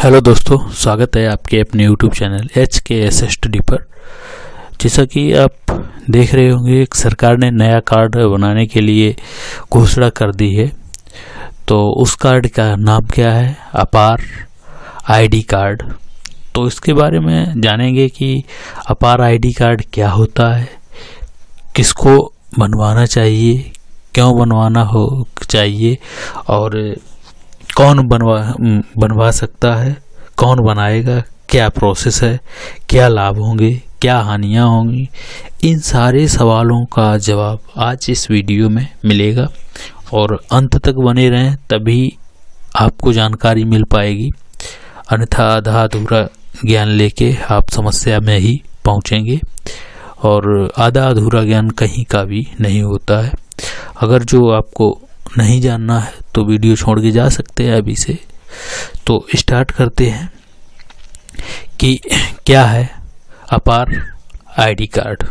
Hello दोस्तों, स्वागत है आपके अपने YouTube चैनल HKS स्टडी पर। जैसा कि आप देख रहे होंगे, एक सरकार ने नया कार्ड बनाने के लिए घोषणा कर दी है। तो उस कार्ड का नाम क्या है? अपार आईडी कार्ड। तो इसके बारे में जानेंगे कि अपार आईडी कार्ड क्या होता है, किसको बनवाना चाहिए, क्यों बनवाना हो चाहिए और कौन बनवा सकता है, कौन बनाएगा, क्या प्रोसेस है, क्या लाभ होंगे, क्या हानियां होंगी। इन सारे सवालों का जवाब आज इस वीडियो में मिलेगा और अंत तक बने रहें, तभी आपको जानकारी मिल पाएगी। अन्यथा आधा अधूरा ज्ञान लेके आप समस्या में ही पहुंचेंगे और आधा अधूरा ज्ञान कहीं का भी नहीं होता है। अगर जो आपको नहीं जानना है तो वीडियो छोड़ के जा सकते हैं अभी से। तो स्टार्ट करते हैं कि क्या है अपार आईडी कार्ड।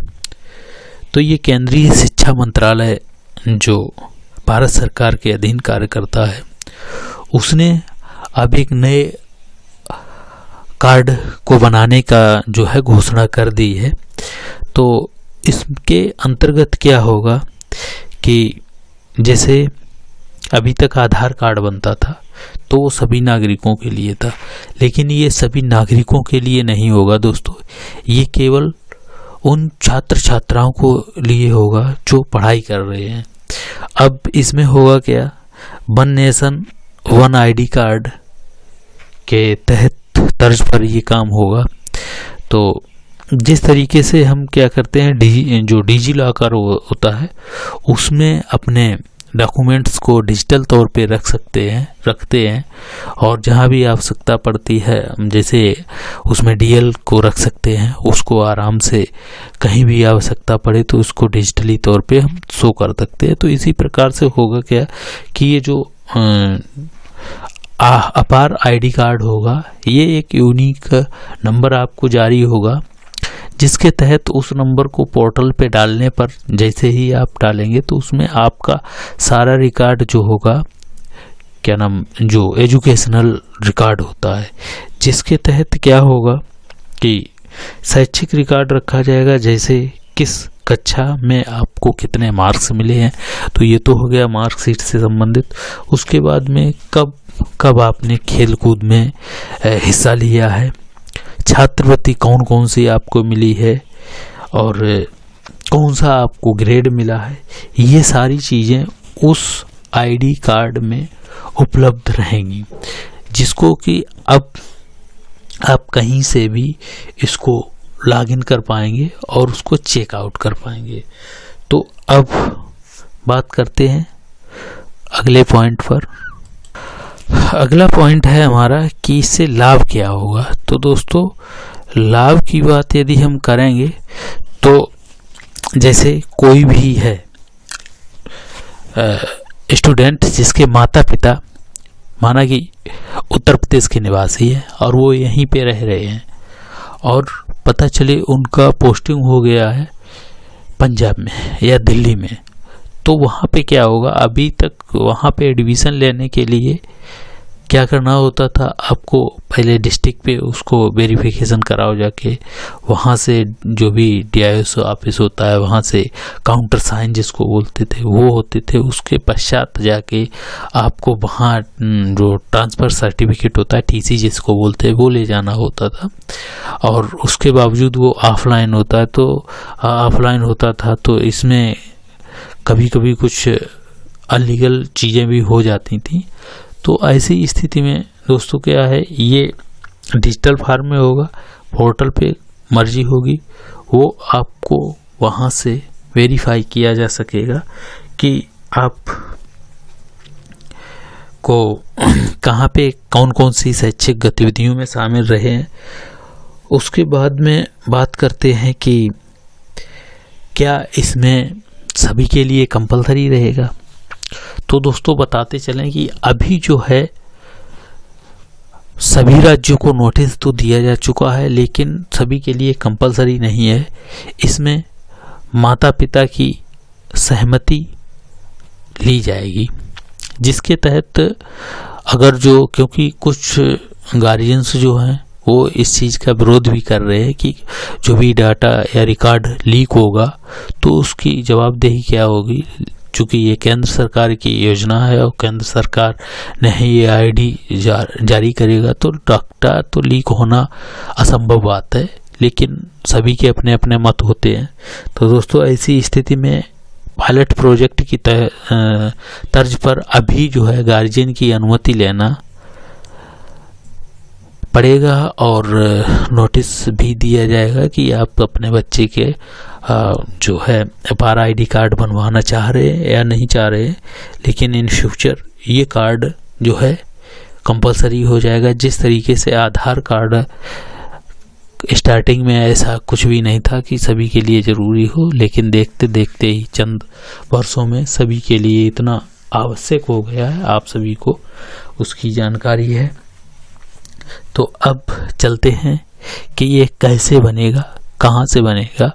तो ये केंद्रीय शिक्षा मंत्रालय जो भारत सरकार के अधीन कार्य करता है, उसने अब एक नए कार्ड को बनाने का जो है घोषणा कर दी है। तो इसके अंतर्गत क्या होगा कि जैसे अभी तक आधार कार्ड बनता था तो वो सभी नागरिकों के लिए था, लेकिन ये सभी नागरिकों के लिए नहीं होगा दोस्तों। ये केवल उन छात्र छात्राओं को लिए होगा जो पढ़ाई कर रहे हैं। अब इसमें होगा क्या, one nation one ID card के तहत तर्ज पर ये काम होगा। तो जिस तरीके से हम क्या करते हैं, जो डिजी लॉकर होता है उसमें अपने डॉक्यूमेंट्स को डिजिटल तौर पे रखते हैं और जहाँ भी आवश्यकता पड़ती है, जैसे उसमें डीएल को रख सकते हैं, उसको आराम से कहीं भी आवश्यकता पड़े तो उसको डिजिटली तौर पे हम शो कर सकते हैं। तो इसी प्रकार से होगा क्या कि ये जो अपार आईडी कार्ड होगा, ये एक यूनिक नंबर आपको जारी होगा, जिसके तहत उस नंबर को पोर्टल पे डालने पर जैसे ही आप डालेंगे तो उसमें आपका सारा रिकॉर्ड जो होगा, क्या नाम, जो एजुकेशनल रिकॉर्ड होता है, जिसके तहत क्या होगा कि शैक्षिक रिकॉर्ड रखा जाएगा, जैसे किस कक्षा में आपको कितने मार्क्स मिले हैं। तो ये तो हो गया मार्कशीट से संबंधित। उसके बाद में कब आपने खेल कूद में हिस्सा लिया है, छात्रवृत्ति कौन कौन सी आपको मिली है और कौन सा आपको ग्रेड मिला है, ये सारी चीज़ें उस आईडी कार्ड में उपलब्ध रहेंगी, जिसको कि अब आप कहीं से भी इसको लॉगिन कर पाएंगे और उसको चेकआउट कर पाएंगे। तो अब बात करते हैं अगले पॉइंट पर। अगला पॉइंट है हमारा कि इससे लाभ क्या होगा। तो दोस्तों, लाभ की बात यदि हम करेंगे तो जैसे कोई भी है स्टूडेंट जिसके माता पिता माना कि उत्तर प्रदेश के निवासी है और वो यहीं पे रह रहे हैं और पता चले उनका पोस्टिंग हो गया है पंजाब में या दिल्ली में, तो वहाँ पे क्या होगा, अभी तक वहाँ पे एडमिशन लेने के लिए क्या करना होता था, आपको पहले डिस्ट्रिक्ट पे उसको वेरिफिकेशन कराओ जाके, वहाँ से जो भी DISO ऑफिस होता है वहाँ से काउंटर साइन जिसको बोलते थे वो होते थे। उसके पश्चात जाके आपको वहाँ जो ट्रांसफ़र सर्टिफिकेट होता है, TC जिसको बोलते हैं, वो ले जाना होता था। और उसके बावजूद वो ऑफलाइन होता था। तो इसमें कभी कभी कुछ अनलीगल चीज़ें भी हो जाती थी। तो ऐसी स्थिति में दोस्तों क्या है, ये डिजिटल फॉर्म में होगा, पोर्टल पे मर्जी होगी, वो आपको वहाँ से वेरीफाई किया जा सकेगा कि आप को कहाँ पे कौन कौन सी शैक्षिक गतिविधियों में शामिल रहे हैं। उसके बाद में बात करते हैं कि क्या इसमें सभी के लिए कंपलसरी रहेगा। तो दोस्तों बताते चलें कि अभी जो है सभी राज्यों को नोटिस तो दिया जा चुका है, लेकिन सभी के लिए कंपलसरी नहीं है। इसमें माता पिता की सहमति ली जाएगी, जिसके तहत अगर जो, क्योंकि कुछ गार्जियंस जो हैं वो इस चीज़ का विरोध भी कर रहे हैं कि जो भी डाटा या रिकॉर्ड लीक होगा तो उसकी जवाबदेही क्या होगी। चूँकि ये केंद्र सरकार की योजना है और केंद्र सरकार ने ये आईडी जारी करेगा तो डाटा तो लीक होना असंभव बात है, लेकिन सभी के अपने अपने मत होते हैं। तो दोस्तों ऐसी स्थिति में पायलट प्रोजेक्ट की तर्ज पर अभी जो है गार्जियन की अनुमति लेना पड़ेगा और नोटिस भी दिया जाएगा कि आप अपने बच्चे के जो है FR ID कार्ड बनवाना चाह रहे हैं या नहीं चाह रहे हैं, लेकिन इन फ्यूचर ये कार्ड जो है कंपलसरी हो जाएगा। जिस तरीके से आधार कार्ड स्टार्टिंग में ऐसा कुछ भी नहीं था कि सभी के लिए ज़रूरी हो, लेकिन देखते देखते ही चंद वर्षों में सभी के लिए इतना आवश्यक हो गया है, आप सभी को उसकी जानकारी है। तो अब चलते हैं कि ये कैसे बनेगा, कहाँ से बनेगा,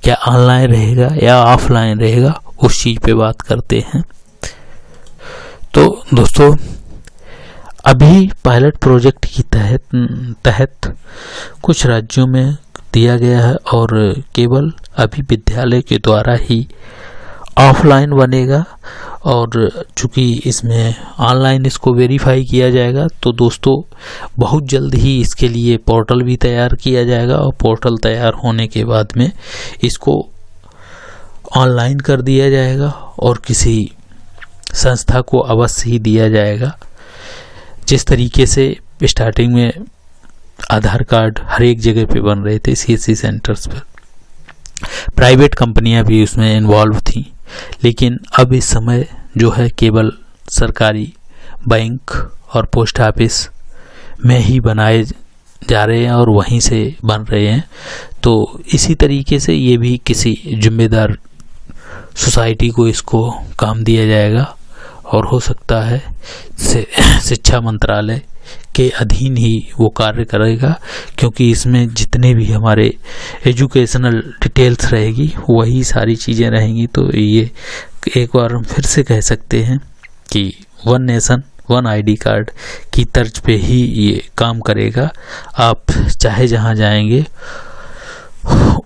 क्या ऑनलाइन रहेगा या ऑफलाइन रहेगा, उस चीज़ पे बात करते हैं। तो दोस्तों अभी पायलट प्रोजेक्ट की तहत कुछ राज्यों में दिया गया है और केवल अभी विद्यालय के द्वारा ही ऑफलाइन बनेगा और चूँकि इसमें ऑनलाइन इसको वेरीफाई किया जाएगा तो दोस्तों बहुत जल्द ही इसके लिए पोर्टल भी तैयार किया जाएगा और पोर्टल तैयार होने के बाद में इसको ऑनलाइन कर दिया जाएगा और किसी संस्था को अवश्य ही दिया जाएगा। जिस तरीके से स्टार्टिंग में आधार कार्ड हर एक जगह पे बन रहे थे CSC सेंटर्स पर, प्राइवेट कंपनियां भी उसमें इन्वॉल्व थी, लेकिन अब इस समय जो है केवल सरकारी बैंक और पोस्ट ऑफिस में ही बनाए जा रहे हैं और वहीं से बन रहे हैं। तो इसी तरीके से ये भी किसी जिम्मेदार सोसाइटी को इसको काम दिया जाएगा और हो सकता है शिक्षा मंत्रालय के अधीन ही वो कार्य करेगा, क्योंकि इसमें जितने भी हमारे एजुकेशनल डिटेल्स रहेगी वही सारी चीज़ें रहेंगी। तो ये एक बार हम फिर से कह सकते हैं कि one nation one ID card की तर्ज पे ही ये काम करेगा। आप चाहे जहाँ जाएंगे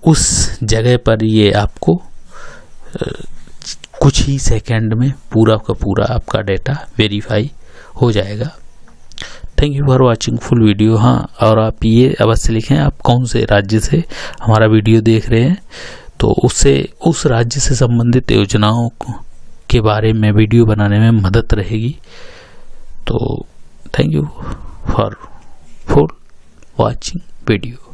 उस जगह पर ये आपको कुछ ही सेकंड में पूरा का पूरा आपका डेटा वेरीफाई हो जाएगा। Thank you for watching full video. हाँ, और आप ये अवश्य लिखें आप कौन से राज्य से हमारा वीडियो देख रहे हैं, तो उससे उस राज्य से संबंधित योजनाओं के बारे में वीडियो बनाने में मदद रहेगी। तो thank you for watching video.